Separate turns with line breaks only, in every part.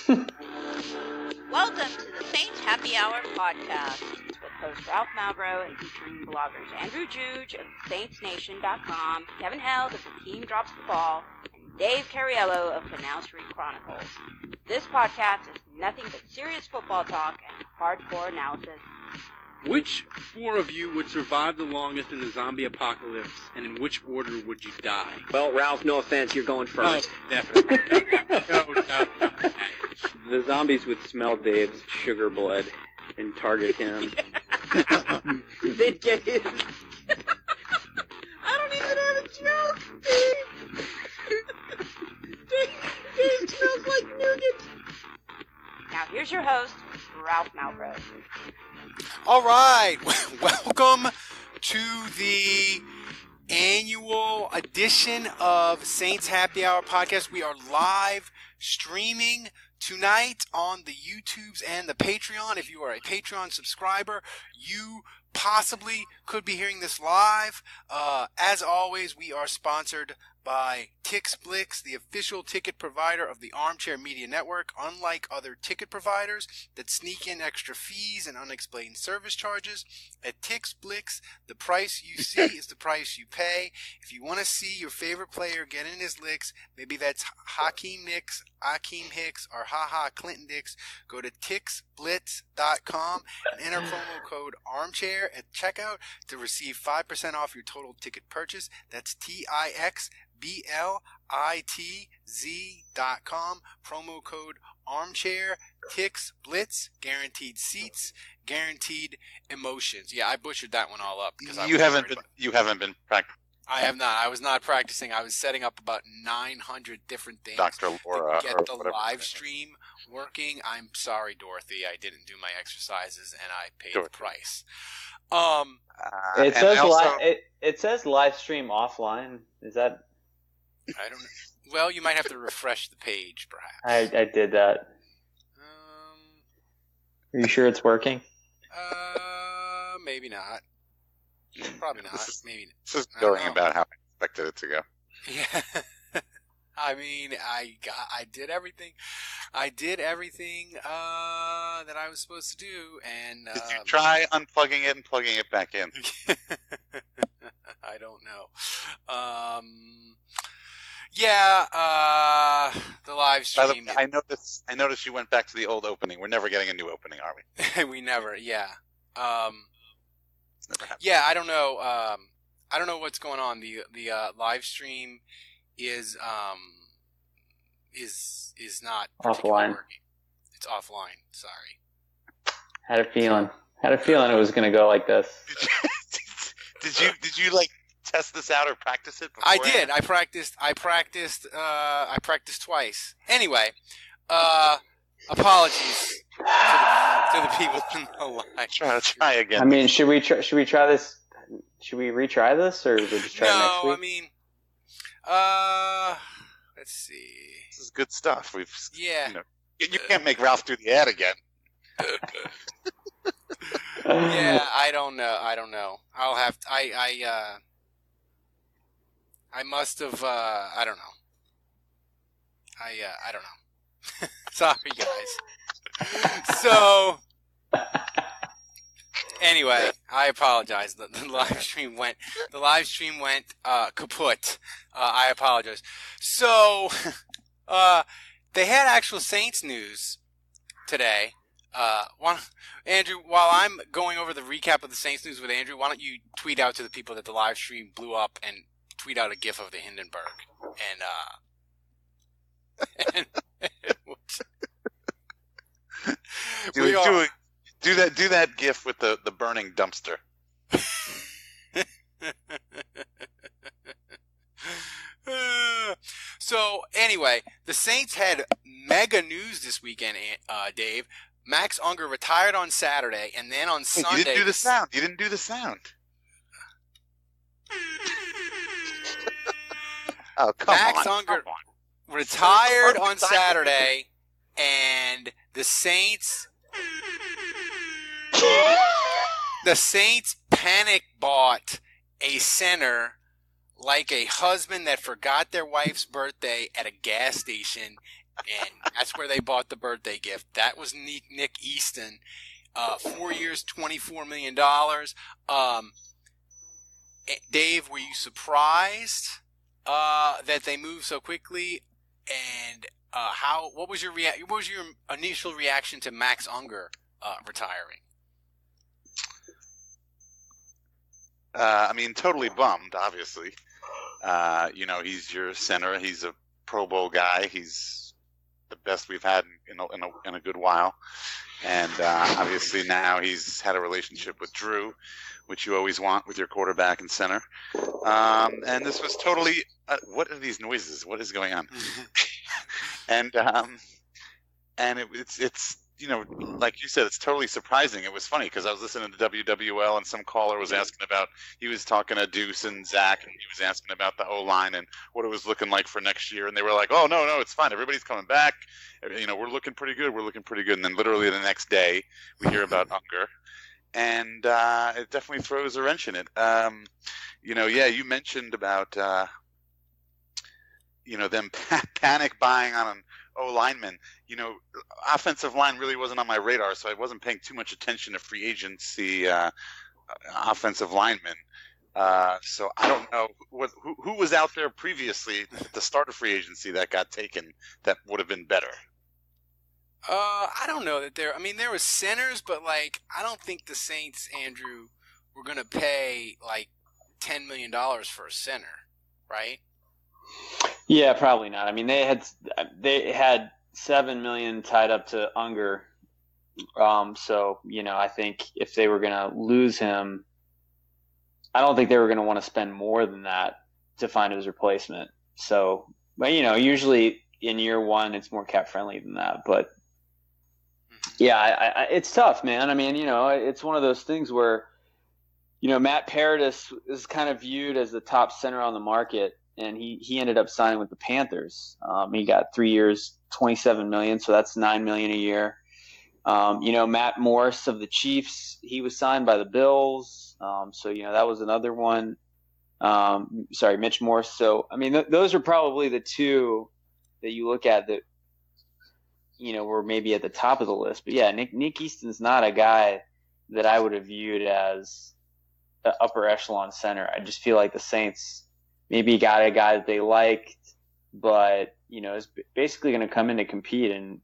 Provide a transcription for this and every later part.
Welcome to the Saints Happy Hour podcast with host Ralph Malbrough and featuring bloggers Andrew Juge of SaintsNation.com, Kevin Held of The Team Drops the Ball, and Dave Cariello of Canal Street Chronicles. This podcast is nothing but serious football talk and hardcore analysis.
Which four of you would survive the longest in the zombie apocalypse, and in which order would you die?
Well, Ralph, no offense, you're going first.
Oh, definitely. No.
The zombies would smell Dave's sugar blood and target him.
They'd get his...
I don't even have a joke, Dave. Dave smells like nougat. Now here's your host, Ralph Malbrough.
All right, welcome to the annual edition of Saints Happy Hour podcast. We are live streaming tonight on the YouTubes and the Patreon. If you are a Patreon subscriber, you possibly could be hearing this live. As always, we are sponsored by TixBlix, the official ticket provider of the Armchair Media Network. Unlike other ticket providers that sneak in extra fees and unexplained service charges, at TixBlix, the price you see is the price you pay. If you want to see your favorite player get in his licks, maybe that's Hakeem Nicks, Akeem Hicks, or HaHa Clinton Dix, go to TixBlitz.com and enter promo code ARMCHAIR at checkout to receive 5% off your total ticket purchase. That's TixBlitz.com, promo code ARMCHAIR, Tix Blitz, guaranteed seats, guaranteed emotions. Yeah, I butchered that one all up because
you haven't been practicing.
I have not. I was not practicing. I was setting up about 900 different things
Dr. Laura,
to get the live stream working. I'm sorry, Dorothy. I didn't do my exercises and I paid the price.
It says live stream offline. Is that?
I don't know. Well, you might have to refresh the page, perhaps.
I did that. Are you sure it's working?
Maybe not. Probably not. Maybe.
This is going about how I expected it to go.
Yeah. I mean, I did everything. I did everything that I was supposed to do, and
did you try unplugging it and plugging it back in?
I don't know. Yeah, the live stream.
By the way, I noticed you went back to the old opening. We're never getting a new opening, are we?
We never. Yeah.
Never happened.
Yeah, I don't know. I don't know what's going on. The live stream is not
offline.
Working. It's offline. Sorry.
Had a feeling it was going to go like this.
Did you like test this out or practice it before?
I did. I practiced twice. Anyway, apologies to the people in the live.
Try again.
I mean, should we try this? Should we retry this, or we'll just try it next week?
No, I mean, let's see.
This is good stuff.
Yeah.
You can't make Ralph do the ad again.
Yeah, I don't know. I'll have to, I must have, I don't know. I don't know. Sorry, guys. So, anyway, I apologize. The live stream went kaput. I apologize. So, they had actual Saints news today. Andrew, while I'm going over the recap of the Saints news with Andrew, why don't you tweet out to the people that the live stream blew up and tweet out a GIF of the Hindenburg
do that GIF with the burning dumpster.
So anyway, the Saints had mega news this weekend, Dave. Max Unger retired on Saturday, and then on Sunday...
You didn't do the sound. You didn't do the sound. Oh, come
Max
on.
Unger retired on Saturday, and the Saints panic bought a center like a husband that forgot their wife's birthday at a gas station and that's where they bought the birthday gift. That was Nick Easton. 4 years, $24 million. Dave, were you surprised that they moved so quickly? And what was your initial reaction to Max Unger retiring?
I mean, totally bummed, obviously. He's your center. He's a Pro Bowl guy. He's the best we've had in a good while. And obviously now he's had a relationship with Drew, which you always want with your quarterback and center. And this was totally what are these noises? What is going on? and it's like you said, it's totally surprising. It was funny because I was listening to WWL and some caller was asking about, he was talking to Deuce and Zach, and he was asking about the O-line and what it was looking like for next year. And they were like, oh, no, it's fine. Everybody's coming back. We're looking pretty good. And then literally the next day we hear about Unger. And it definitely throws a wrench in it. You mentioned about, them panic buying on an O-lineman. Offensive line really wasn't on my radar, so I wasn't paying too much attention to free agency offensive linemen. So I don't know who was out there previously at the start of free agency that got taken that would have been better.
I don't know that there was centers, but I don't think the Saints, Andrew, were going to pay $10 million for a center, right?
Yeah, probably not. I mean, they had $7 million tied up to Unger. So, I think if they were going to lose him, I don't think they were going to want to spend more than that to find his replacement. So, but usually in year one, it's more cap friendly than that. But yeah, it's tough, man. I mean, it's one of those things where, Matt Paradis is kind of viewed as the top center on the market, and he ended up signing with the Panthers. He got 3 years, $27 million, so that's $9 million a year. Matt Morris of the Chiefs, he was signed by the Bills. So that was another one. Mitch Morris. So, I mean, those are probably the two that you look at that, were maybe at the top of the list. But yeah, Nick Easton's not a guy that I would have viewed as the upper echelon center. I just feel like the Saints maybe got a guy that they liked, but, is basically going to come in to compete. And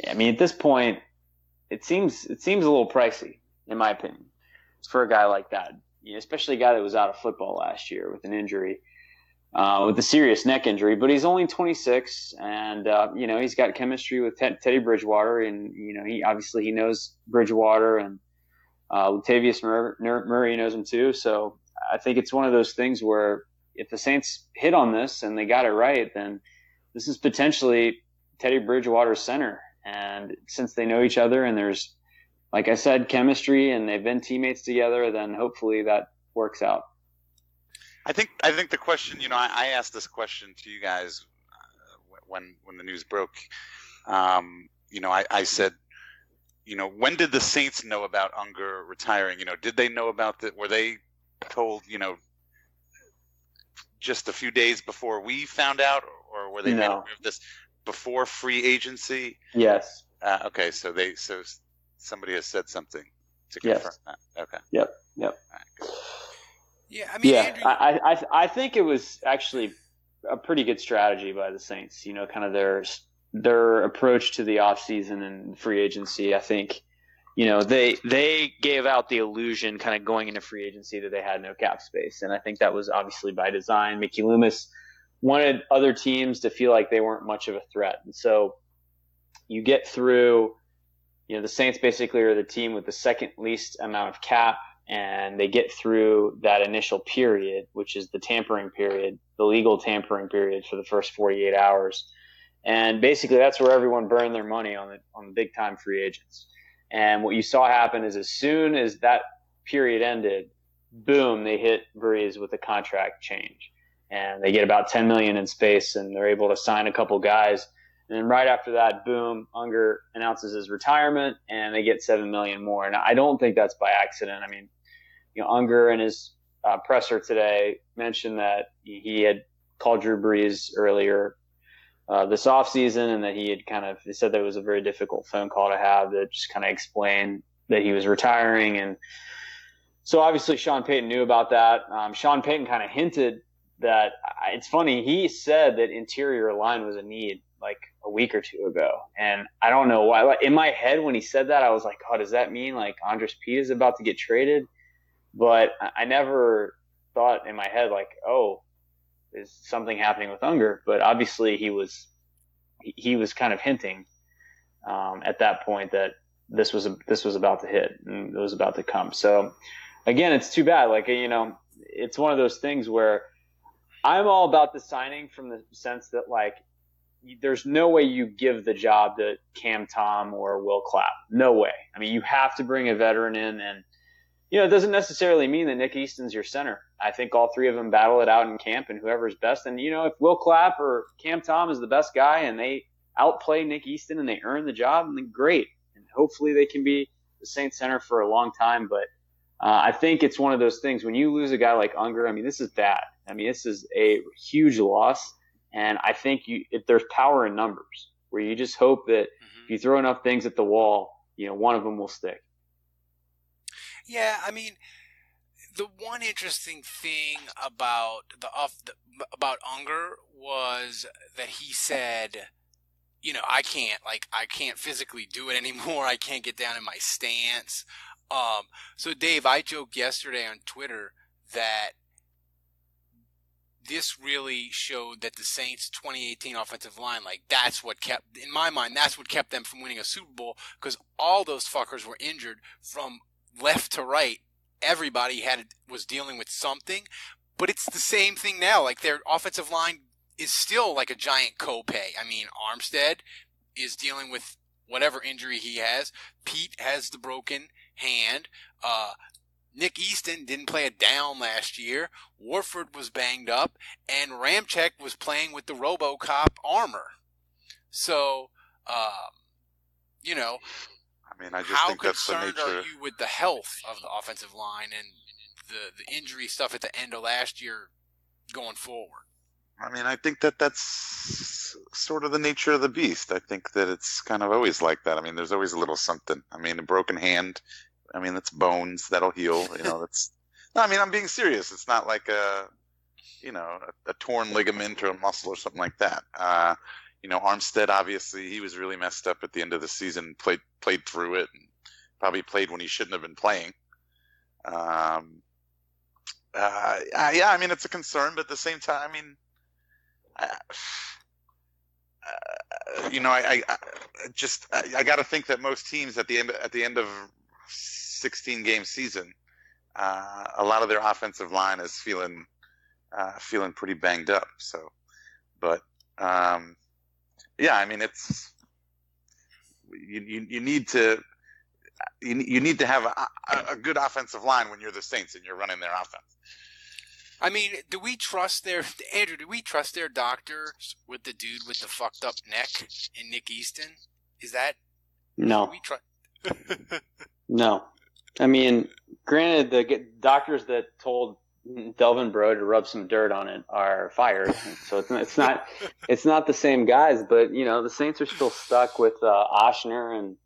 I mean, at this point, it seems a little pricey, in my opinion, for a guy like that, especially a guy that was out of football last year with an injury, with a serious neck injury. But he's only 26, and he's got chemistry with Teddy Bridgewater, and he knows Bridgewater, and Latavius Murray knows him too. So I think it's one of those things where if the Saints hit on this and they got it right, then this is potentially Teddy Bridgewater's center. And since they know each other and there's, like I said, chemistry and they've been teammates together, then hopefully that works out.
I think the question, I asked this question to you guys when the news broke. I said, when did the Saints know about Unger retiring? Did they know about that? Were they told, just a few days before we found out, or were they made aware of this before free agency?
Yes.
Okay, so somebody has said something to confirm that. Okay.
Yep.
Right.
Yeah, I mean,
yeah,
Andrew,
I think it was actually a pretty good strategy by the Saints. Kind of their approach to the offseason and free agency. I think, they gave out the illusion kind of going into free agency that they had no cap space. And I think that was obviously by design. Mickey Loomis wanted other teams to feel like they weren't much of a threat. And so you get through, the Saints basically are the team with the second least amount of cap, and they get through that initial period, which is the tampering period, the legal tampering period for the first 48 hours. And basically that's where everyone burned their money on the big time free agents. And what you saw happen is as soon as that period ended, boom, they hit Breeze with a contract change. And they get about $10 million in space, and they're able to sign a couple guys. And then right after that, boom, Unger announces his retirement, and they get $7 million more. And I don't think that's by accident. I mean, Unger in his presser today mentioned that he had called Drew Brees earlier this offseason, and that he said that it was a very difficult phone call to have that just kind of explained that he was retiring. And so obviously Sean Payton knew about that. Sean Payton kind of hinted that it's funny. He said that interior line was a need like a week or two ago. And I don't know why. In my head, when he said that, I was like, oh, does that mean like Andres Pete is about to get traded? But I never thought in my head like, oh, is something happening with Unger? But obviously he was kind of hinting at that point that this was about to hit and it was about to come. So again, it's too bad. Like, it's one of those things where I'm all about the signing from the sense that like there's no way you give the job to Cam Tom or Will Clapp. No way. I mean, you have to bring a veteran in, and it doesn't necessarily mean that Nick Easton's your center. I think all three of them battle it out in camp, and whoever's best. And if Will Clapp or Cam Tom is the best guy and they outplay Nick Easton and they earn the job, then great. And hopefully they can be the Saints center for a long time. But I think it's one of those things when you lose a guy like Unger. I mean, this is bad. I mean, this is a huge loss. And I think there's power in numbers where you just hope that if you throw enough things at the wall, one of them will stick.
Yeah, I mean, the one interesting thing about about Unger was that he said, I can't physically do it anymore. I can't get down in my stance. So Dave, I joked yesterday on Twitter that this really showed that the Saints 2018 offensive line, that's what kept them from winning a Super Bowl, because all those fuckers were injured from left to right. Everybody was dealing with something, but it's the same thing now. Like, their offensive line is still like a giant copay. I mean, Armstead is dealing with whatever injury he has. Pete has the broken hand. Nick Easton didn't play a down last year. Warford was banged up, and Ramczyk was playing with the RoboCop armor. So,
I mean, I just
how
think that's the
concerned
nature.
are you with the health of the offensive line and the injury stuff at the end of last year going forward?
I mean, I think that's sort of the nature of the beast. I think that it's kind of always like that. I mean, there's always a little something. I mean, a broken hand. I mean, that's bones that'll heal. That's. No, I mean, I'm being serious. It's not like a torn ligament or a muscle or something like that. Armstead, obviously, he was really messed up at the end of the season. Played through it, and probably played when he shouldn't have been playing. Yeah, I mean, it's a concern, but at the same time, I mean, I got to think that most teams at the end of 16 game season, a lot of their offensive line is feeling pretty banged up. So, but yeah, I mean, it's you need to have a good offensive line when you're the Saints and you're running their offense.
I mean, do we trust their doctors with the dude with the fucked up neck in Nick Easton? Is that
no?
We
No. I mean, granted, the doctors that told Delvin Breaux to rub some dirt on it are fired, so it's not the same guys. But the Saints are still stuck with Oshner, and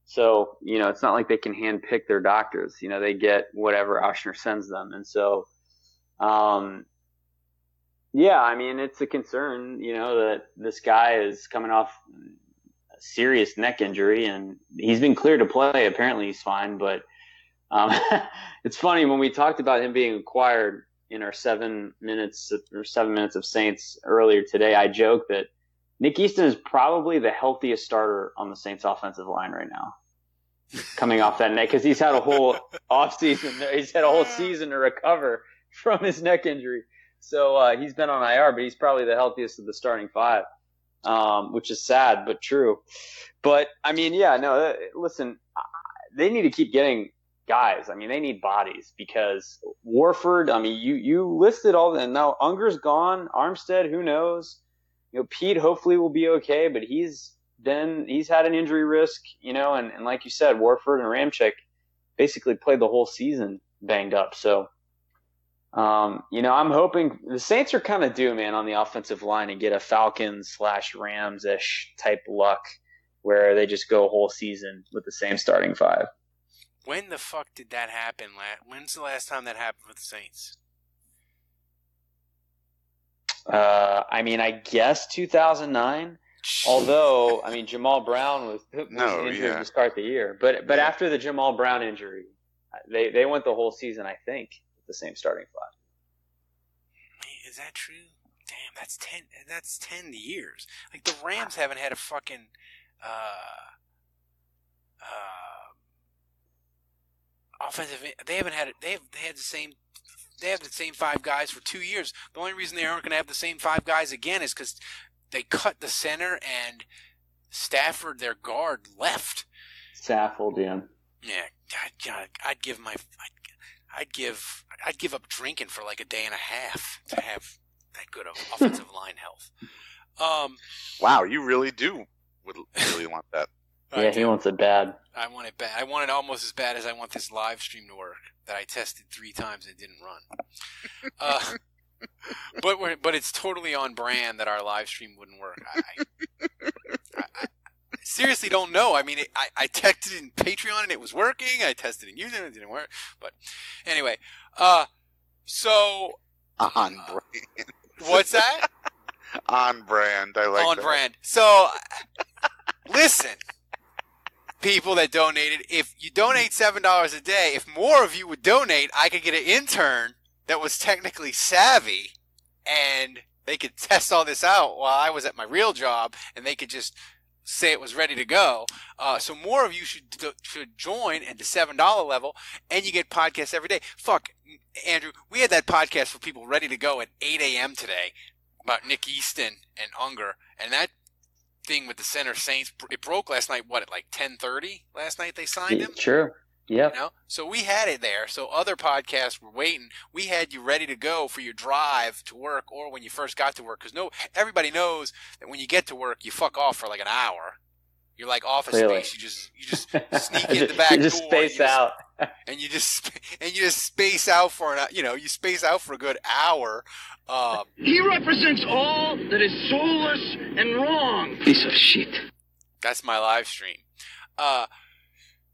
so it's not like they can handpick their doctors. They get whatever Oshner sends them, and so yeah, I mean, it's a concern. That this guy is coming off a serious neck injury, and he's been cleared to play. Apparently, he's fine, but. It's funny when we talked about him being acquired in our 7 minutes of Saints earlier today. I joked that Nick Easton is probably the healthiest starter on the Saints offensive line right now, coming off that neck, because he's had a whole offseason. He's had a whole season to recover from his neck injury. So he's been on IR, but he's probably the healthiest of the starting five, which is sad but true. But I mean, yeah, no. Listen, they need to keep getting guys. I mean, they need bodies, because Warford, I mean, you listed all and now Unger's gone. Armstead, who knows? Pete hopefully will be okay, but he's had an injury risk, and like you said, Warford and Ramczyk basically played the whole season banged up. So I'm hoping the Saints are kind of due, man, on the offensive line and get a Falcons/Rams-ish type luck where they just go a whole season with the same starting five.
When the fuck did that happen? When's the last time that happened with the Saints?
I guess 2009. Although, Jamal Brown was injured to start the year. But after the Jamal Brown injury, they went the whole season, I think, with the same starting five.
Is that true? Damn, that's 10 years. Like, the Rams haven't had a fucking offensive. They haven't had it. They have the same five guys for 2 years. The only reason they aren't going to have the same five guys again is because they cut the center and Stafford, their guard, left.
Saffold, yeah.
Yeah, God, I'd give up drinking for like a day and a half to have that good of offensive line health.
Wow, you really would really want that.
Yeah, he wants it bad.
I want it bad. I want it almost as bad as I want this live stream to work that I tested 3 times and it didn't run. But it's totally on brand that our live stream wouldn't work. I seriously don't know. I tested in Patreon and it was working. I tested in YouTube and it didn't work. But anyway, so
on brand.
What's that?
On brand. I like
on
that.
brand. So listen, people that donated, if you donate $7 a day, if more of you would donate, I could get an intern that was technically savvy and they could test all this out while I was at my real job and they could just say it was ready to go. So more of you should join at the $7 level and you get podcasts every day. Fuck, Andrew, we had that podcast for people ready to go at 8 a.m. today about Nick Easton and Unger, and that thing with the Center Saints, it broke last night, at like 10:30 last night they signed him?
Sure. Yeah.
So we had it there. So other podcasts were waiting. We had you ready to go for your drive to work or when you first got to work. Because everybody knows that when you get to work, you fuck off for like an hour. You're like Office Space. You just sneak in the back door.
You just space out.
And you just space out for you space out for a good hour.
He represents all that is soulless and wrong. Piece of shit.
That's my live stream.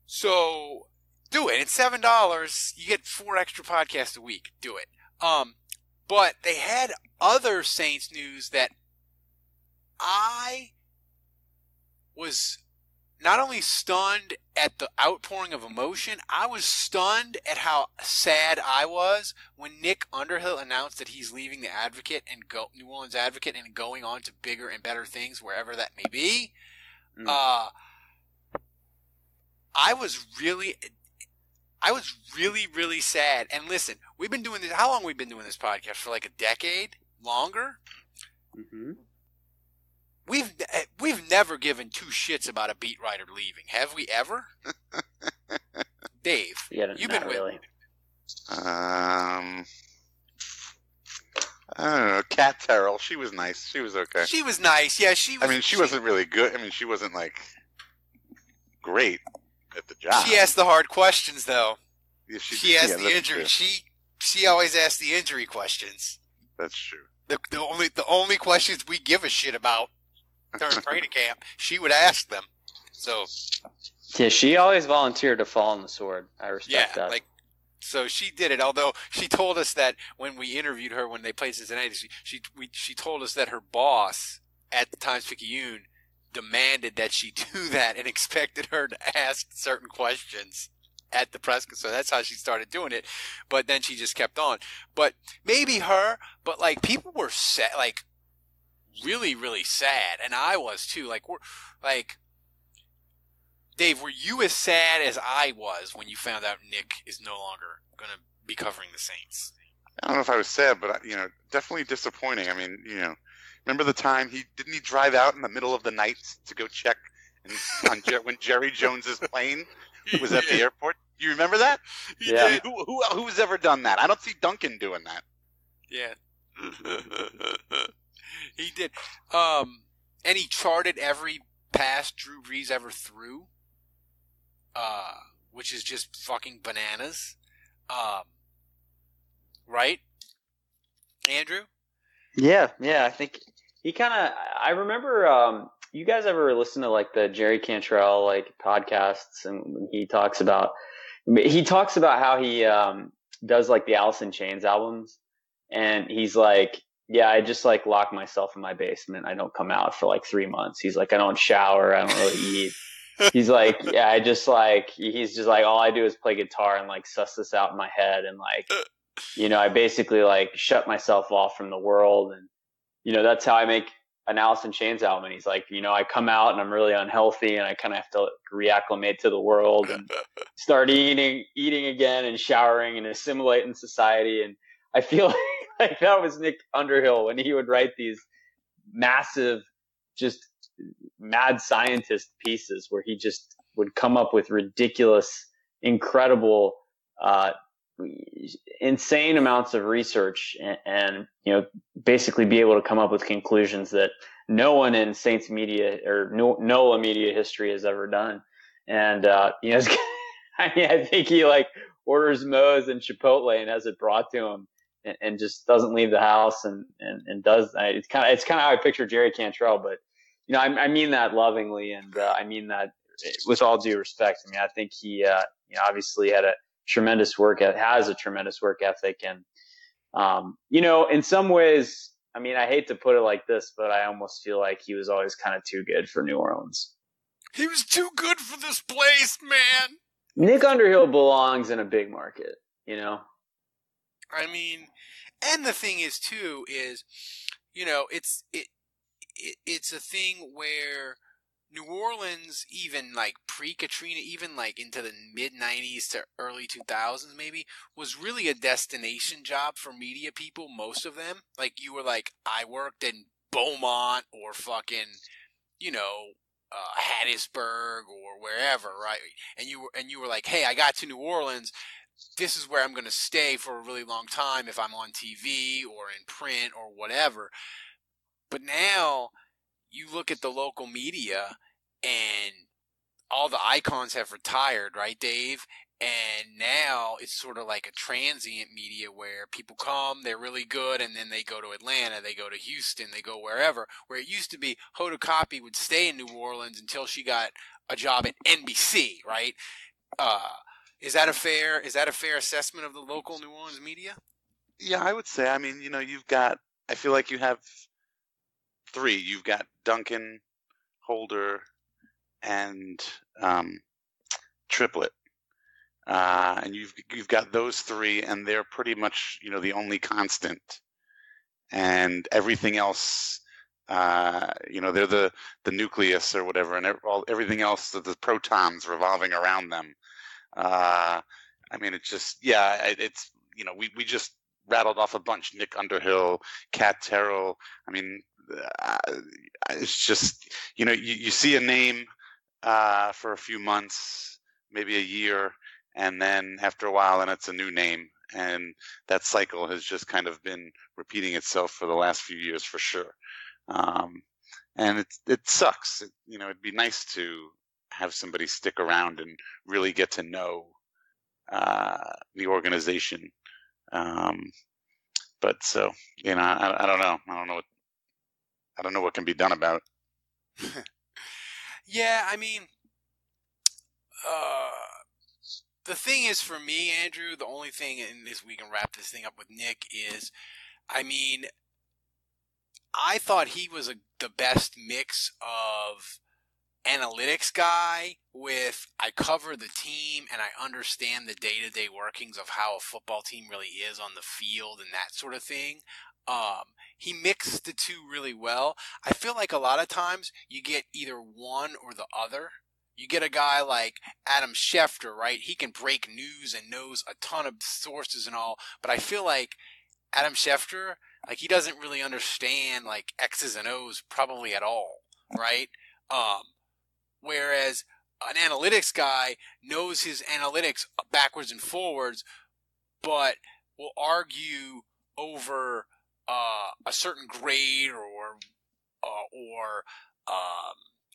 So do it. It's $7. You get 4 extra podcasts a week. Do it. But they had other Saints news that I was not only stunned at the outpouring of emotion, I was stunned at how sad I was when Nick Underhill announced that he's leaving the Advocate and New Orleans Advocate and going on to bigger and better things wherever that may be. I was really, really sad. And listen, we've been doing this. How long have we been doing this podcast? For like a decade? Longer?
Mm-hmm.
We've never given 2 shits about a beat writer leaving. Have we ever? Dave, you've been
really.
I don't know. Kat Terrell, she was nice. She was okay.
She was nice. Yeah, she was.
She wasn't really good. She wasn't like great at the job.
She asked the hard questions, though.
Yeah,
she asked the injury. She always asked the injury questions.
That's true.
The only questions we give a shit about during training camp, she would ask them. So
yeah, she always volunteered to fall on the sword. I respect that.
So she did it. Although she told us that when we interviewed her when they played Cincinnati, she told us that her boss at the Times-Picayune demanded that she do that and expected her to ask certain questions at the press. So that's how she started doing it. But then she just kept on. But maybe her. But like people were sad, like really, really sad, and I was too. Dave, were you as sad as I was when you found out Nick is no longer going to be covering the Saints?
I don't know if I was sad, but definitely disappointing. Remember the time he drive out in the middle of the night to go check when Jerry Jones's plane was at the airport? Do you remember that?
Yeah.
Who's ever done that? I don't see Duncan doing that.
Yeah. He did. And he charted every pass Drew Brees ever threw, which is just fucking bananas. Right? Andrew?
Yeah. I think he kind of. I remember. You guys ever listen to like the Jerry Cantrell like podcasts, and he talks about how he does like the Alice in Chains albums, and he's like, yeah, I just like lock myself in my basement. I don't come out for like 3 months. He's like, I don't shower. I don't really eat. He's like, yeah, he's just like, all I do is play guitar and like suss this out in my head. And like, I basically like shut myself off from the world. And, that's how I make an Alice in Chains album. And he's like, I come out and I'm really unhealthy and I kind of have to reacclimate to the world and start eating again and showering and assimilate in society. And I feel like that was Nick Underhill when he would write these massive, just mad scientist pieces where he just would come up with ridiculous, incredible, insane amounts of research and basically be able to come up with conclusions that no one in Saints media or NOLA media history has ever done. And I think he like orders Moe's and Chipotle and has it brought to him and just doesn't leave the house and does. It's kind of how I picture Jerry Cantrell, but I mean that lovingly, and I mean that with all due respect. I mean, I think he obviously has a tremendous work ethic, and in some ways, I mean, I hate to put it like this, but I almost feel like he was always kind of too good for New Orleans.
He was too good for this place, man.
Nick Underhill belongs in a big market,
I mean, and the thing is too is, it's a thing where New Orleans, even like pre-Katrina, even like into the mid-90s to early 2000s maybe, was really a destination job for media people, most of them. Like, you were like, I worked in Beaumont or fucking, Hattiesburg or wherever, right? And you were like, hey, I got to New Orleans. This is where I'm going to stay for a really long time if I'm on TV or in print or whatever. But now you look at the local media and all the icons have retired, right, Dave? And now it's sort of like a transient media where people come, they're really good, and then they go to Atlanta, they go to Houston, they go wherever. Where it used to be Hoda Kotb would stay in New Orleans until she got a job at NBC, right? Is that a fair assessment of the local New Orleans media?
Yeah, I would say. I mean, I feel like you have three. You've got Duncan, Holder, and Triplett. And you've got those three, and they're pretty much the only constant. And everything else, they're the nucleus or whatever, and everything else, the protons revolving around them. I mean, it's just it's we just rattled off a bunch. Nick Underhill, Cat Terrell. I mean, it's just you see a name for a few months, maybe a year. And then after a while, then it's a new name. And that cycle has just kind of been repeating itself for the last few years for sure. And it sucks. It'd be nice to have somebody stick around and really get to know the organization. But so, I don't know. I don't know what can be done about it.
Yeah, I mean, the thing is, for me, Andrew, the only thing, and this we can wrap this thing up with Nick, is, I mean, I thought he was the best mix of analytics guy with I cover the team and I understand the day-to-day workings of how a football team really is on the field and that sort of thing. He mixed the two really well. I feel like a lot of times you get either one or the other. You get a guy like Adam Schefter, right? He can break news and knows a ton of sources and all, but I feel like Adam Schefter, like, he doesn't really understand like X's and O's probably at all, right? Whereas an analytics guy knows his analytics backwards and forwards, but will argue over a certain grade or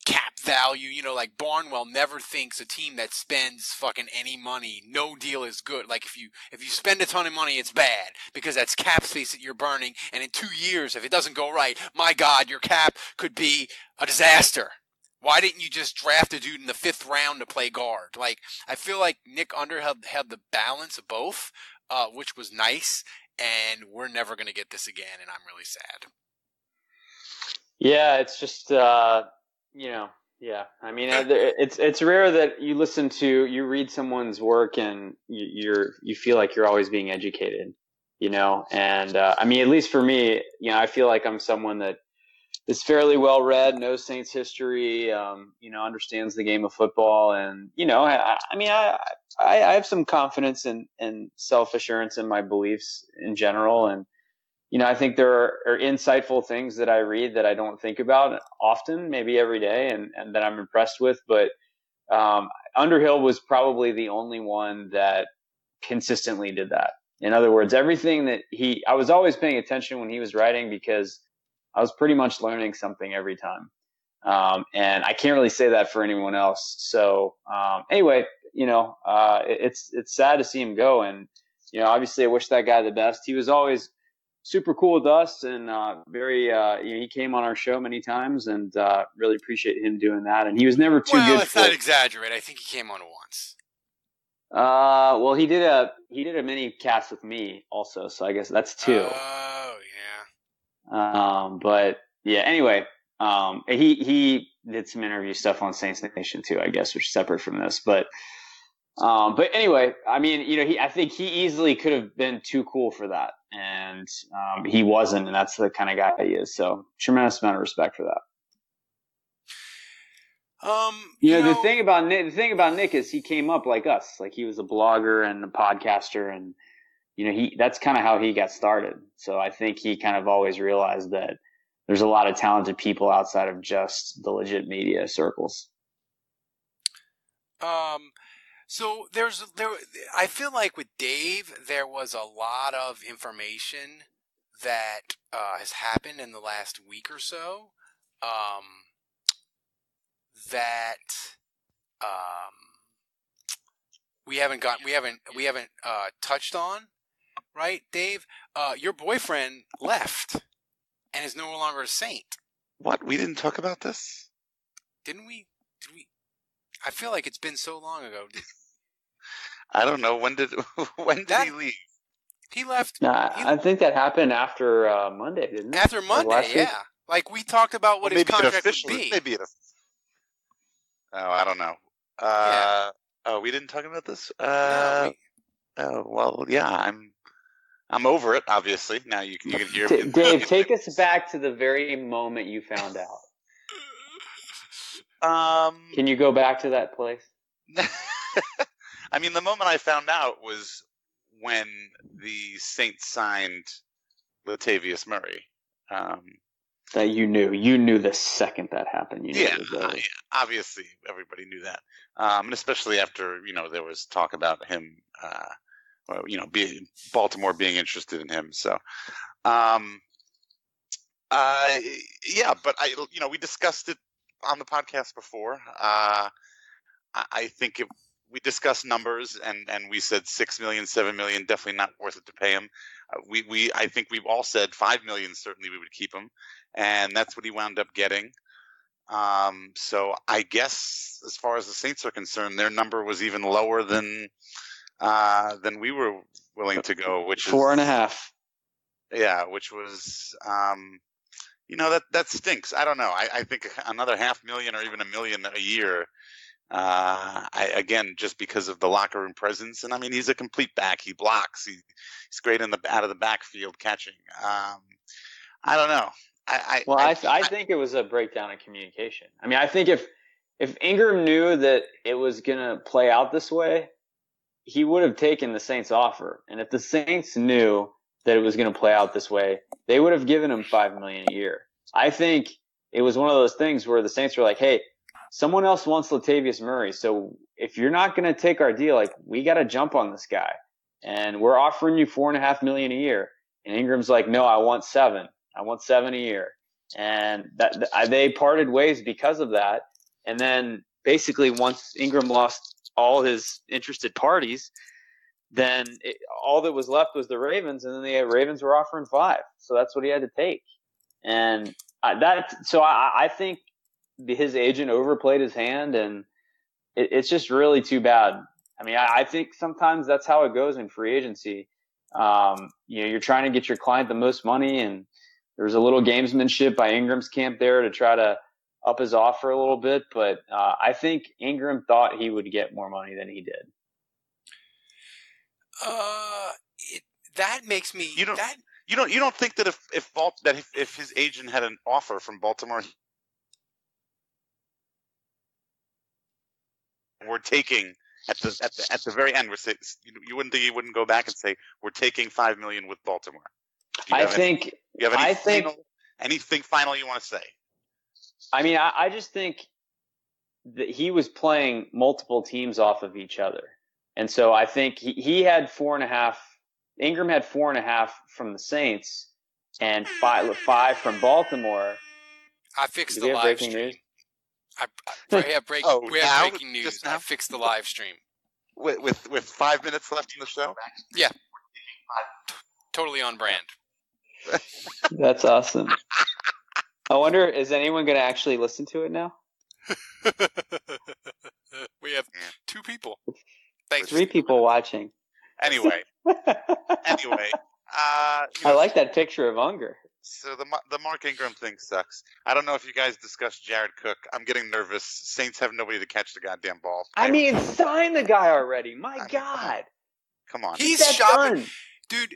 cap value. You know, like Barnwell never thinks a team that spends fucking any money, no deal is good. Like if you spend a ton of money, it's bad because that's cap space that you're burning. And in 2 years, if it doesn't go right, my God, your cap could be a disaster. Why didn't you just draft a dude in the 5th round to play guard? Like, I feel like Nick Underhill had the balance of both, which was nice, and we're never going to get this again, and I'm really sad.
Yeah, it's just, yeah. I mean, it's rare that you read someone's work and you feel like you're always being educated, and, I mean, at least for me, I feel like I'm someone that is fairly well read, knows Saints history, understands the game of football. And, I have some confidence and self-assurance in my beliefs in general. And, I think there are insightful things that I read that I don't think about often, maybe every day, and that I'm impressed with. But Underhill was probably the only one that consistently did that. In other words, everything that I was always paying attention when he was writing because I was pretty much learning something every time. And I can't really say that for anyone else. So anyway, it's sad to see him go. And, obviously I wish that guy the best. He was always super cool with us and very, he came on our show many times and really appreciate him doing that. And he was never too good.
Well, let's not exaggerate. I think he came on once.
Well, he did a mini cast with me also. So I guess that's 2.
Oh, yeah.
But yeah, anyway, he did some interview stuff on Saints Nation too, I guess, which is separate from this. But anyway, I mean, I think he easily could have been too cool for that, and he wasn't, and that's the kind of guy he is. So tremendous amount of respect for that. The thing about Nick is he came up like us, like he was a blogger and a podcaster, and that's kind of how he got started. So I think he kind of always realized that there's a lot of talented people outside of just the legit media circles.
So I feel like with Dave, there was a lot of information that has happened in the last week or so that we haven't touched on, right, Dave? Your boyfriend left and is no longer a Saint.
What? We didn't talk about this?
Didn't we? Did we? I feel like it's been so long ago.
I don't know. When did he leave?
He left.
I think that happened after Monday, didn't it?
After Monday, yeah. Like we talked about what his contract would be.
Maybe I don't know. Yeah. Oh, we didn't talk about this.
No,
Oh well, yeah. I'm over it. Obviously, now you can hear.
Dave, take us back to the very moment you found out. Can you go back to that place?
I mean, the moment I found out was when the Saints signed Latavius Murray.
That you knew the second that happened.
Yeah, obviously everybody knew that, and especially after there was talk about him, Baltimore being interested in him. So, yeah, but we discussed it on the podcast before. I think we discussed numbers and we said 6 million, 7 million, definitely not worth it to pay him. I think we've all said 5 million, certainly we would keep him. And that's what he wound up getting. So I guess as far as the Saints are concerned, their number was even lower than we were willing to go, which is
4.5.
Yeah, which was, that stinks. I don't know. I think another 500,000 or even $1 million a year. Again, just because of the locker room presence, and I mean, he's a complete back. He blocks. He's great out of the backfield catching. I don't know.
I think it was a breakdown in communication. I mean, I think if Ingram knew that it was gonna play out this way, he would have taken the Saints offer. And if the Saints knew that it was gonna play out this way, they would have given him $5 million a year. I think it was one of those things where the Saints were like, hey, someone else wants Latavius Murray. So if you're not going to take our deal, like, we got to jump on this guy, and we're offering you $4.5 million a year. And Ingram's like, no, I want 7. I want 7 a year. And they parted ways because of that. And then basically once Ingram lost all his interested parties, then all that was left was the Ravens, and then the Ravens were offering 5. So that's what he had to take. And I think his agent overplayed his hand, and it's just really too bad. I mean, I think sometimes that's how it goes in free agency. You're trying to get your client the most money, and there's a little gamesmanship by Ingram's camp there to try to up his offer a little bit. But I think Ingram thought he would get more money than he did.
That makes me.
You don't think that if his agent had an offer from Baltimore, we're taking at the very end, you wouldn't think he wouldn't go back and say we're taking $5 million with Baltimore. Anything final you want to say?
I mean, I just think that he was playing multiple teams off of each other. And so I think he had 4.5. Ingram had 4.5 from the Saints and 5 from Baltimore.
I fixed the live stream. We have breaking news. I fixed the live stream.
With 5 minutes left in the show?
Yeah. Totally on brand.
That's awesome. I wonder, is anyone going to actually listen to it now?
We have 2 people. Thanks.
3 people watching.
Anyway.
I like that picture of Unger.
So the Mark Ingram thing sucks. I don't know if you guys discussed Jared Cook. I'm getting nervous. Saints have nobody to catch the goddamn ball.
I mean, sign the guy already. My God.
Come on.
He's shopping. Dude,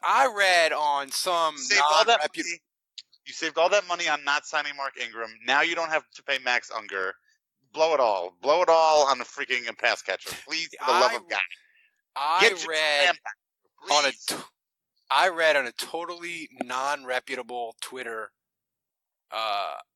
I read on some non-reputable...
You saved all that money on not signing Mark Ingram. Now you don't have to pay Max Unger. Blow it all. Blow it all on the freaking pass catcher. Please, for the love of God.
I read on a totally non-reputable Twitter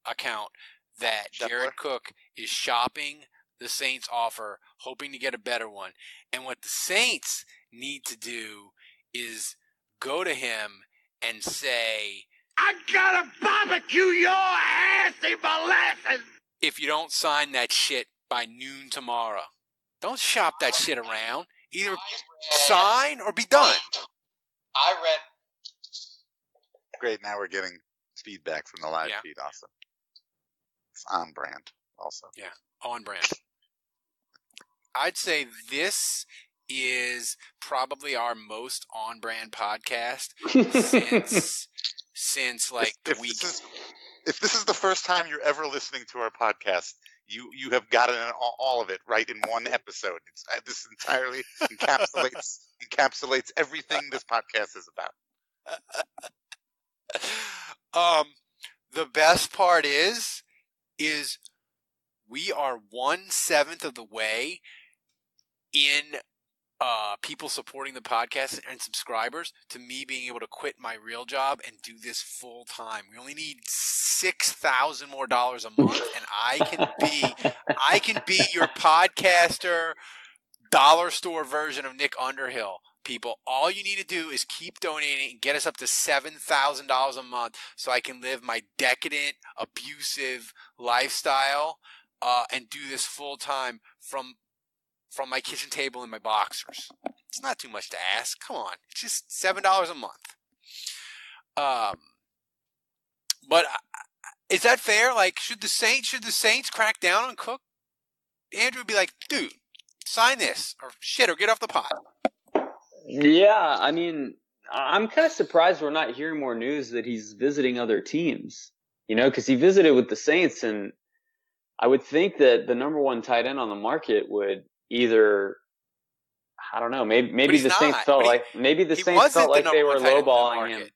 account that Jared Cook is shopping the Saints offer, hoping to get a better one. And what the Saints need to do is go to him and say,
I gotta barbecue your assy molasses!
If you don't sign that shit by noon tomorrow, don't shop that shit around. Either sign or be done.
I read. Great, now we're getting feedback from the live feed. Awesome. It's on brand, also.
Yeah, on brand. I'd say this is probably our most on brand podcast since like the week.
If this is the first time you're ever listening to our podcast, you have gotten all of it right in one episode. This entirely encapsulates everything this podcast is about.
The best part is we are 1/7 of the way in people supporting the podcast and subscribers to me being able to quit my real job and do this full time. We only need $6,000 more a month, and I can be your podcaster dollar store version of Nick Underhill. People, all you need to do is keep donating and get us up to $7,000 a month so I can live my decadent, abusive lifestyle and do this full time from my kitchen table and my boxers. It's not too much to ask. Come on. It's just $7 a month. But is that fair? Like, should the Saints crack down on Cook? Andrew would be like, dude, sign this or get off the pot.
Yeah, I mean, I'm kind of surprised we're not hearing more news that he's visiting other teams, because he visited with the Saints, and I would think that the number 1 tight end on the market would either, I don't know, maybe the Saints felt like they were lowballing him.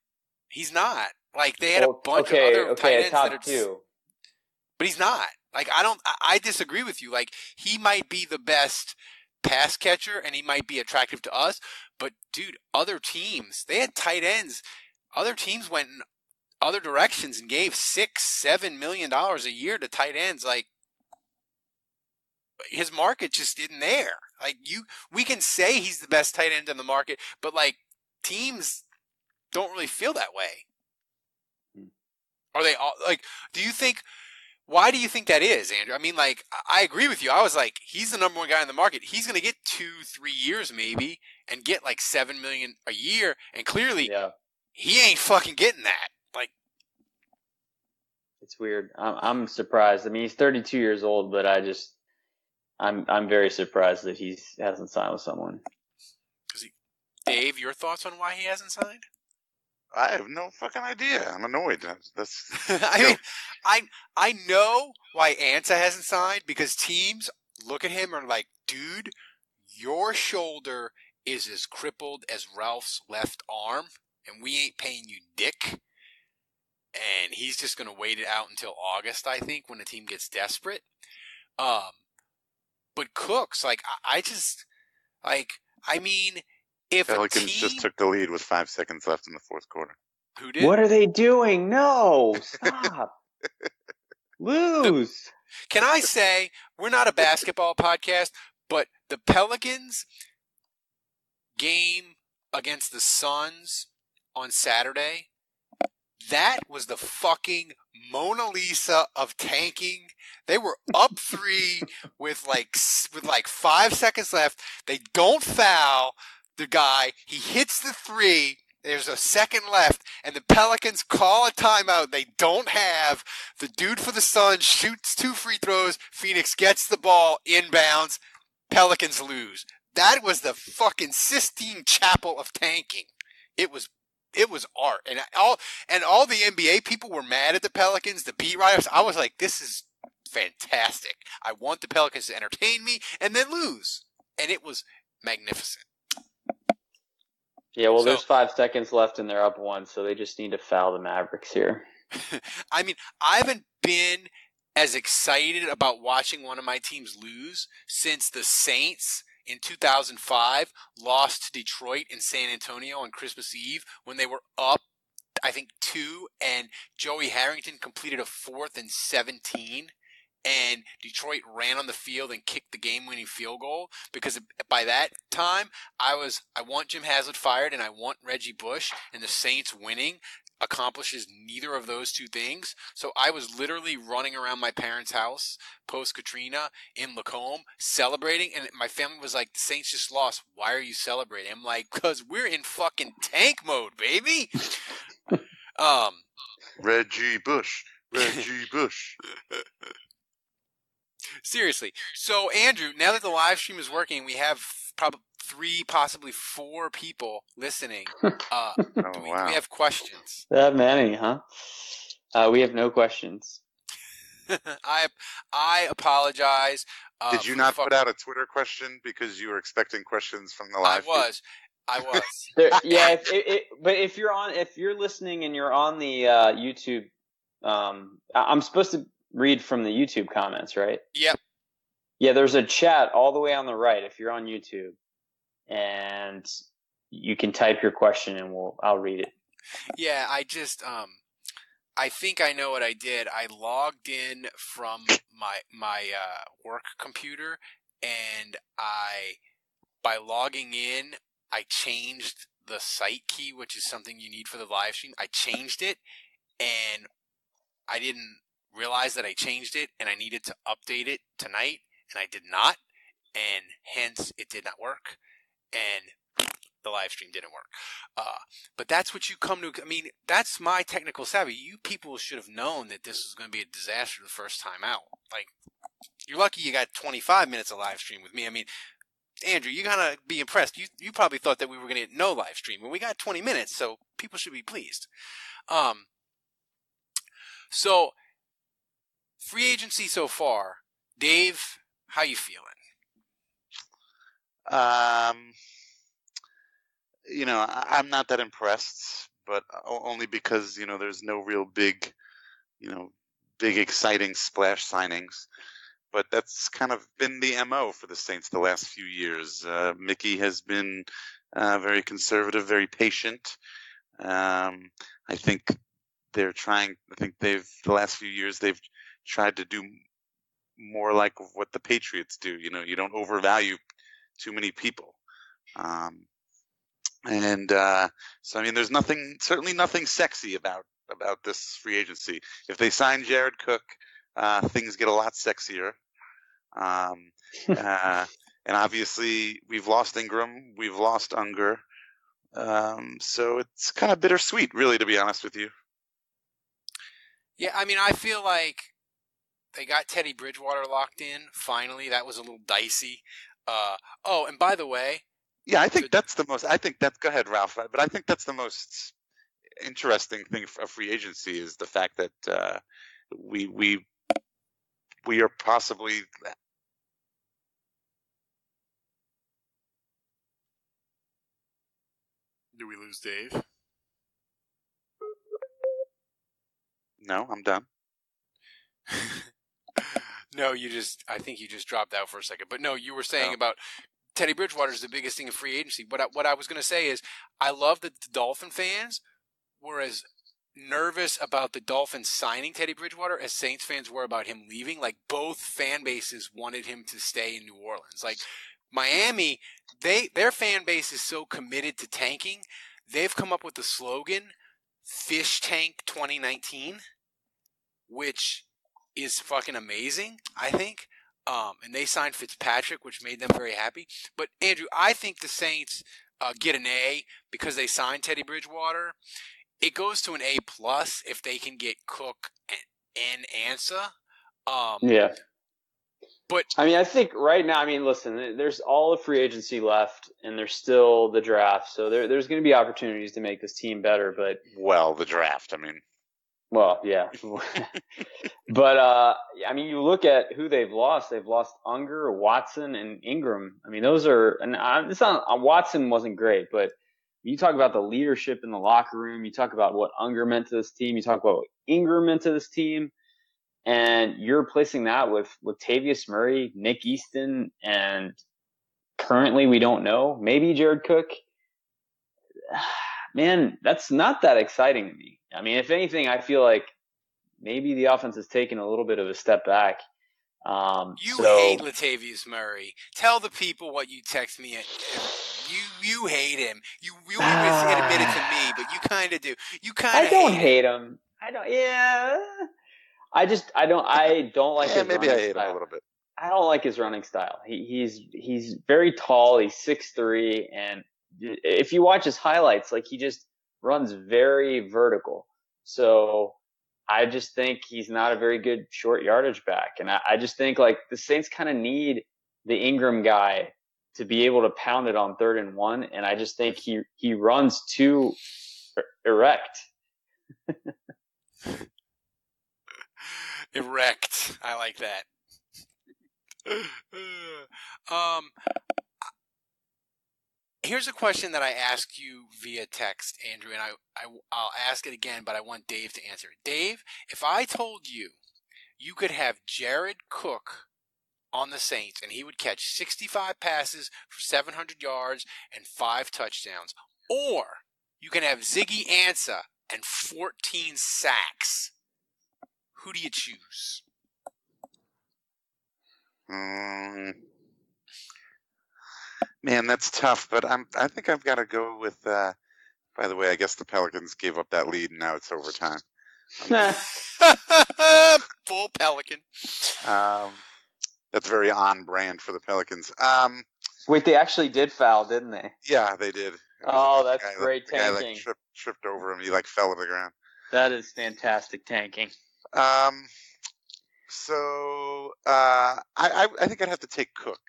He's not. Like, they had a bunch of other tight ends
top
that are
2.
But he's not. Like, I disagree with you. Like, he might be the best pass catcher and he might be attractive to us, but dude, other teams, they had tight ends. Other teams went in other directions and gave $6-7 million a year to tight ends. Like, his market just isn't there. Like, we can say he's the best tight end in the market, but like, teams don't really feel that way. Are they all like? Do you think Why do you think that is, Andrew? I mean, like, I agree with you. I was like, he's the number one guy in the market. He's going to get 2-3 years maybe and get like $7 million a year. And clearly, he ain't fucking getting that. Like,
it's weird. I'm surprised. I mean, he's 32 years old, but I'm very surprised that he hasn't signed with someone.
Dave, your thoughts on why he hasn't signed?
I have no fucking idea. I'm annoyed. That's
I mean, I know why Anta hasn't signed, because teams look at him and are like, dude, your shoulder is as crippled as Ralph's left arm, and we ain't paying you dick. And he's just going to wait it out until August, I think, when the team gets desperate. But Cooks, like, I mean, if
Pelicans just took the lead with 5 seconds left in the fourth quarter.
Who did?
What are they doing? No, stop. Lose.
Can I say, we're not a basketball podcast, but the Pelicans game against the Suns on Saturday, that was the fucking Mona Lisa of tanking. They were up 3 with like 5 seconds left. They don't foul the guy. He hits the 3. There's a second left, and the Pelicans call a timeout. They don't have. The dude for the Suns shoots 2 free throws. Phoenix gets the ball inbounds. Pelicans lose. That was the fucking Sistine Chapel of tanking. It was art, and all the NBA people were mad at the Pelicans. The beat writers. I was like, this is fantastic. I want the Pelicans to entertain me and then lose, and it was magnificent.
Yeah, well, there's 5 seconds left and they're up 1, so they just need to foul the Mavericks here.
I mean, I haven't been as excited about watching one of my teams lose since the Saints in 2005 lost to Detroit and San Antonio on Christmas Eve when they were up, I think, 2, and Joey Harrington completed a 4th and 17. And Detroit ran on the field and kicked the game-winning field goal, because by that time I want Jim Haslett fired and I want Reggie Bush, and the Saints winning accomplishes neither of those two things. So I was literally running around my parents' house post-Katrina in Lacombe celebrating, and my family was like, the Saints just lost. Why are you celebrating? I'm like, because we're in fucking tank mode, baby.
Reggie Bush.
Seriously. So, Andrew, now that the live stream is working, we have probably 3, possibly 4 people listening.
Wow.
We have questions.
That many, huh? We have no questions.
I apologize.
Did you not put out a Twitter question because you were expecting questions from the live feed?
I was.
Yeah, but if you're listening and you're on the YouTube, I'm supposed to read from the YouTube comments, right?
Yep.
Yeah, there's a chat all the way on the right if you're on YouTube, and you can type your question and I'll read it.
Yeah, I just I think I know what I did. I logged in from my work computer, and by logging in, I changed the site key, which is something you need for the live stream. I changed it, and I didn't realize that I changed it, and I needed to update it tonight, and I did not, and hence it did not work, and the live stream didn't work. But that's what you come to. I mean, that's my technical savvy. You people should have known that this was going to be a disaster the first time out. Like, you're lucky you got 25 minutes of live stream with me. I mean, Andrew, you gotta be impressed. You probably thought that we were going to get no live stream, and we got 20 minutes, so people should be pleased. So, free agency so far. Dave, how you feeling?
I'm not that impressed, but only because, there's no real big exciting splash signings. But that's kind of been the MO for the Saints the last few years. Mickey has been very conservative, very patient. I think the last few years they've tried to do more like what the Patriots do. You don't overvalue too many people. So, I mean, there's certainly nothing sexy about this free agency. If they sign Jared Cook, things get a lot sexier. And obviously, we've lost Ingram, we've lost Unger, so it's kind of bittersweet, really, to be honest with you.
Yeah, I mean, I feel like they got Teddy Bridgewater locked in. Finally, that was a little dicey. And by the way,
yeah, I think that's the most. I think that's. Go ahead, Ralph. But I think that's the most interesting thing of free agency is the fact that we are possibly.
Do we lose Dave?
No, I'm done.
No, I think you just dropped out for a second. But no, you were saying about Teddy Bridgewater is the biggest thing in free agency. But what I was going to say is I love that the Dolphin fans were as nervous about the Dolphins signing Teddy Bridgewater as Saints fans were about him leaving. Like, both fan bases wanted him to stay in New Orleans. Like, Miami, their fan base is so committed to tanking, they've come up with the slogan, Fish Tank 2019, which is fucking amazing, I think. And they signed Fitzpatrick, which made them very happy. But, Andrew, I think the Saints get an A because they signed Teddy Bridgewater. It goes to an A+ if they can get Cook and Ansa.
Yeah.
But
I mean, I think right now, I mean, listen, there's all the free agency left, and there's still the draft. So there's going to be opportunities to make this team better. But
the draft. I mean,
well, yeah. But I mean, you look at who they've lost. They've lost Unger, Watson, and Ingram. I mean, those are. And it's not. Watson wasn't great, but you talk about the leadership in the locker room. You talk about what Unger meant to this team. You talk about what Ingram meant to this team. And you're replacing that with Latavius Murray, Nick Easton, and currently we don't know, maybe Jared Cook. Man, that's not that exciting to me. I mean, if anything, I feel like maybe the offense has taken a little bit of a step back.
You hate Latavius Murray. Tell the people what you text me. You hate him. You always admit it to me, but you kind of do. You kind of.
I don't hate him. I don't. Yeah. I don't like his
maybe I hate
style.
him a little bit.
I don't like his running style. He's very tall. He's 6'3", and if you watch his highlights, like, he just runs very vertical. So I just think he's not a very good short yardage back. And I just think, like, the Saints kind of need the Ingram guy to be able to pound it on 3rd and 1. And I just think he runs too erect.
Erect. I like that. Here's a question that I asked you via text, Andrew, and I'll ask it again, but I want Dave to answer it. Dave, if I told you you could have Jared Cook on the Saints and he would catch 65 passes for 700 yards and 5 touchdowns, or you can have Ziggy Ansah and 14 sacks, who do you choose?
Man, that's tough, but I think I've got to go with. By the way, I guess the Pelicans gave up that lead, and now it's overtime.
Full Pelican.
That's very on brand for the Pelicans.
Wait, they actually did foul, didn't they?
Yeah, they did.
Oh, that's great
tanking.
tanking.
The guy tripped over him. He fell to the ground.
That is fantastic tanking.
So I think I'd have to take Cook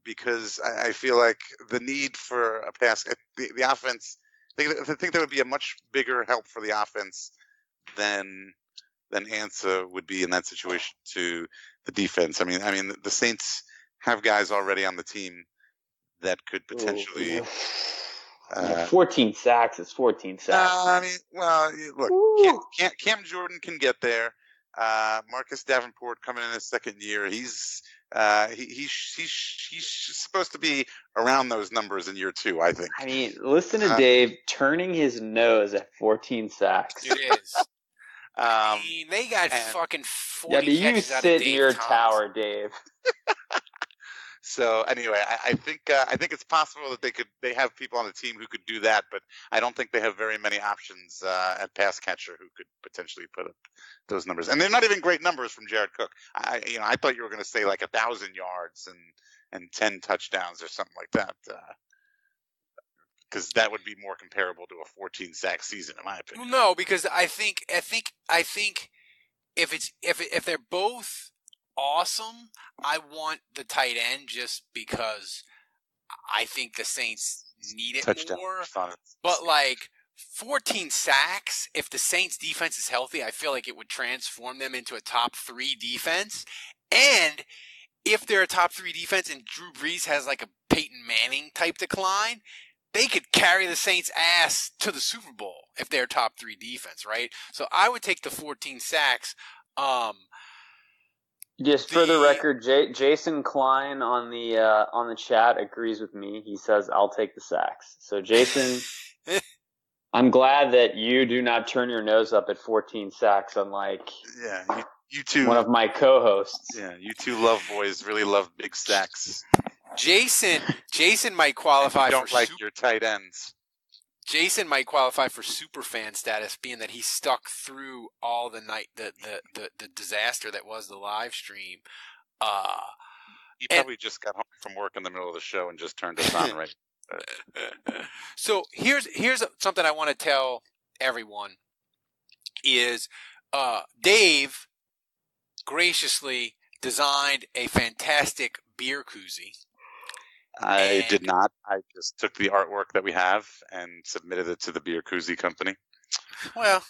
because I feel like the need for a pass, the offense. I think that would be a much bigger help for the offense than Ansah would be in that situation to the defense. I mean, the Saints have guys already on the team that could potentially.
14 sacks is 14 sacks.
I mean, well, look, Cam Jordan can get there. Marcus Davenport coming in his second year. He's supposed to be around those numbers in year 2, I think.
I mean, listen to Dave turning his nose at 14 sacks.
It is. I mean, they got fucking 40 catches out of Dave
you sit in your
Thomas.
tower, Dave.
So anyway, I think it's possible that they have people on the team who could do that, but I don't think they have very many options at pass catcher who could potentially put up those numbers. And they're not even great numbers from Jared Cook. I thought you were going to say like 1,000 yards and 10 touchdowns or something like that. Because that would be more comparable to a 14 sack season, in my opinion.
No, because I think if they're both awesome, I want the tight end just because I think the Saints need it
Touchdown
more.
fun.
But like 14 sacks, if the Saints defense is healthy, I feel like it would transform them into a top 3 defense. And if they're a top 3 defense and Drew Brees has like a Peyton Manning type decline, they could carry the Saints' ass to the Super Bowl if they're top 3 defense, right? So I would take the 14 sacks.
Just for the record, Jason Klein on the chat agrees with me. He says, I'll take the sacks. So, Jason, I'm glad that you do not turn your nose up at 14 sacks unlike
you two,
one of my co-hosts.
Yeah, you two love boys really love big sacks.
Jason might qualify
don't like your tight ends.
Jason might qualify for super fan status, being that he stuck through all the night, the disaster that was the live stream.
He probably just got home from work in the middle of the show and just turned us on right.
So here's something I want to tell everyone is Dave graciously designed a fantastic beer koozie.
I did not. I just took the artwork that we have and submitted it to the beer koozie company.
Well,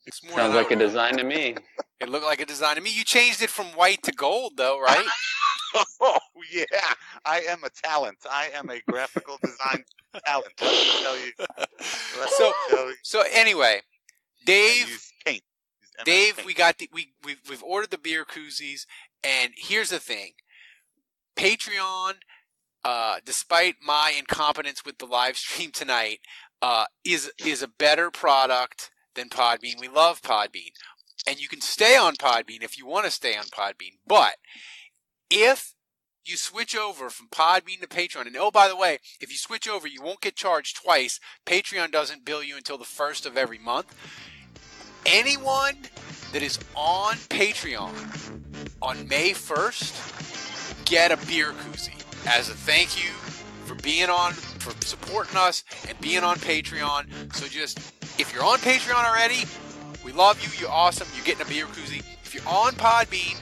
it's more
sounds like a design to me.
It looked like a design to me. You changed it from white to gold, though, right?
Oh, yeah. I am a talent. I am a graphical design talent. Let me tell you.
So anyway, Dave,
paint.
we've ordered the beer koozies, and here's the thing. Patreon, despite my incompetence with the live stream tonight, is a better product than Podbean. We love Podbean. And you can stay on Podbean if you want to stay on Podbean. But if you switch over from Podbean to Patreon, and oh, by the way, if you switch over, you won't get charged twice. Patreon doesn't bill you until the 1st of every month. Anyone that is on Patreon on May 1st, get a beer koozie as a thank you for supporting us and being on Patreon. So just, if you're on Patreon already, we love you. You're awesome. You're getting a beer koozie. If you're on Podbean,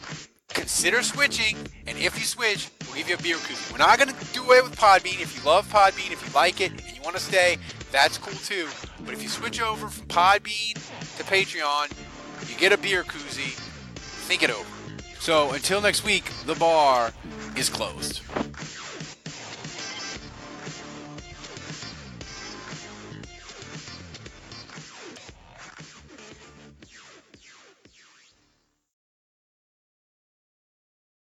consider switching. And if you switch, we'll give you a beer koozie. We're not going to do away with Podbean. If you love Podbean, if you like it, and you want to stay, that's cool too. But if you switch over from Podbean to Patreon, you get a beer koozie. Think it over. So until next week, the bar is closed.